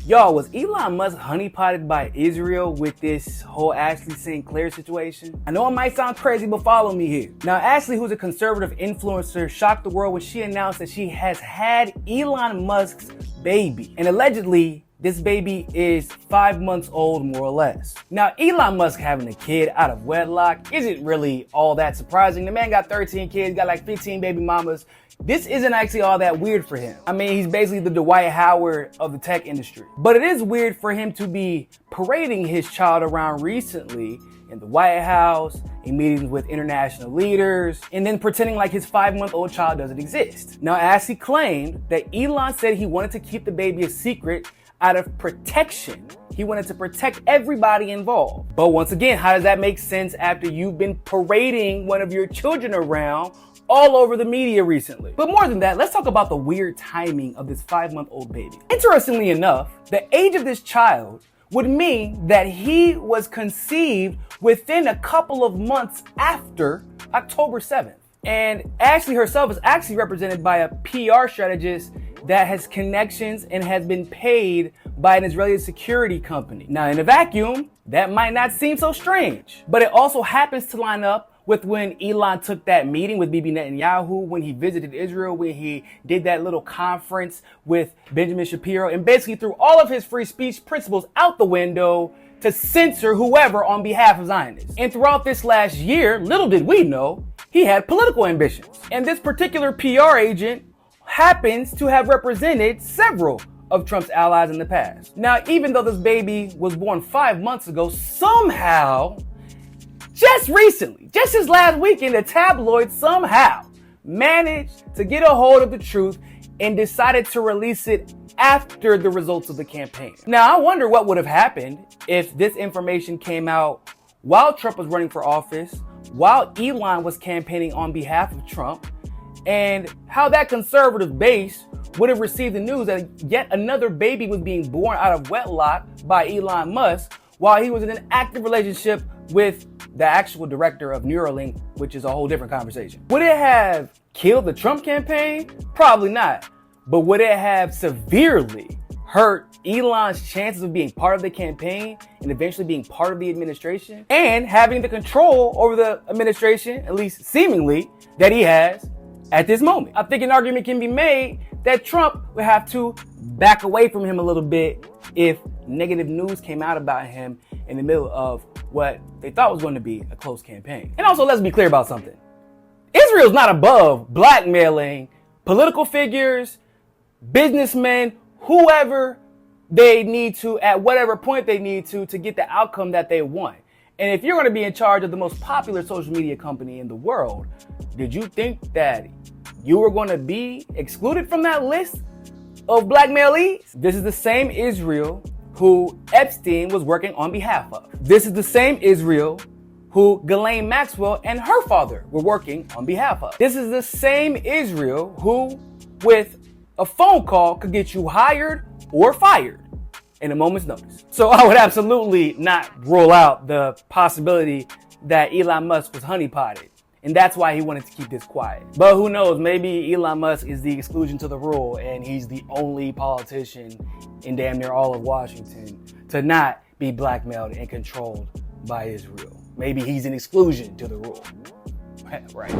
Y'all, was Elon Musk honeypotted by Israel with this whole Ashley St. Clair situation? I know it might sound crazy, but follow me here. Now, Ashley, who's a conservative influencer, shocked the world when she announced that she has had Elon Musk's baby. And allegedly, this baby is 5 months old, more or less. Now, Elon Musk having a kid out of wedlock isn't really all that surprising. The man got 13 kids, got like 15 baby mamas. This isn't actually all that weird for him. I mean, he's basically the Dwight Howard of the tech industry. But it is weird for him to be parading his child around recently in the White House, in meetings with international leaders, and then pretending like his 5-month-old child doesn't exist. Now, Ashley claimed that Elon said he wanted to keep the baby a secret out of protection. He wanted to protect everybody involved. But once again, how does that make sense after you've been parading one of your children around all over the media recently? But more than that, let's talk about the weird timing of this 5-month-old baby. Interestingly enough, the age of this child would mean that he was conceived within a couple of months after October 7th. And Ashley herself is actually represented by a PR strategist that has connections and has been paid by an Israeli security company. Now, in a vacuum, that might not seem so strange, but it also happens to line up with when Elon took that meeting with Bibi Netanyahu, when he visited Israel, when he did that little conference with Benjamin Shapiro, and basically threw all of his free speech principles out the window to censor whoever on behalf of Zionists. And throughout this last year, little did we know, he had political ambitions. And this particular PR agent happens to have represented several of Trump's allies in the past. Now, even though this baby was born 5 months ago, somehow, just recently, just this last weekend, the tabloids somehow managed to get a hold of the truth and decided to release it after the results of the campaign. Now, I wonder what would have happened if this information came out while Trump was running for office, while Elon was campaigning on behalf of Trump, and how that conservative base would have received the news that yet another baby was being born out of wedlock by Elon Musk while he was in an active relationship with the actual director of Neuralink, which is a whole different conversation. Would it have killed the Trump campaign? Probably not. But would it have severely hurt Elon's chances of being part of the campaign and eventually being part of the administration and having the control over the administration, at least seemingly, that he has at this moment? I think an argument can be made that Trump would have to back away from him a little bit if negative news came out about him in the middle of what they thought was going to be a close campaign. And also, let's be clear about something. Israel's not above blackmailing political figures, businessmen, whoever they need to, at whatever point they need to get the outcome that they want. And if you're going to be in charge of the most popular social media company in the world, did you think that you were going to be excluded from that list of blackmailees? This is the same Israel who Epstein was working on behalf of. This is the same Israel who Ghislaine Maxwell and her father were working on behalf of. This is the same Israel who, with a phone call, could get you hired or fired in a moment's notice. So I would absolutely not rule out the possibility that Elon Musk was honeypotted, and that's why he wanted to keep this quiet. But who knows, maybe Elon Musk is the exclusion to the rule, and he's the only politician in damn near all of Washington to not be blackmailed and controlled by Israel. Maybe he's an exclusion to the rule. Right.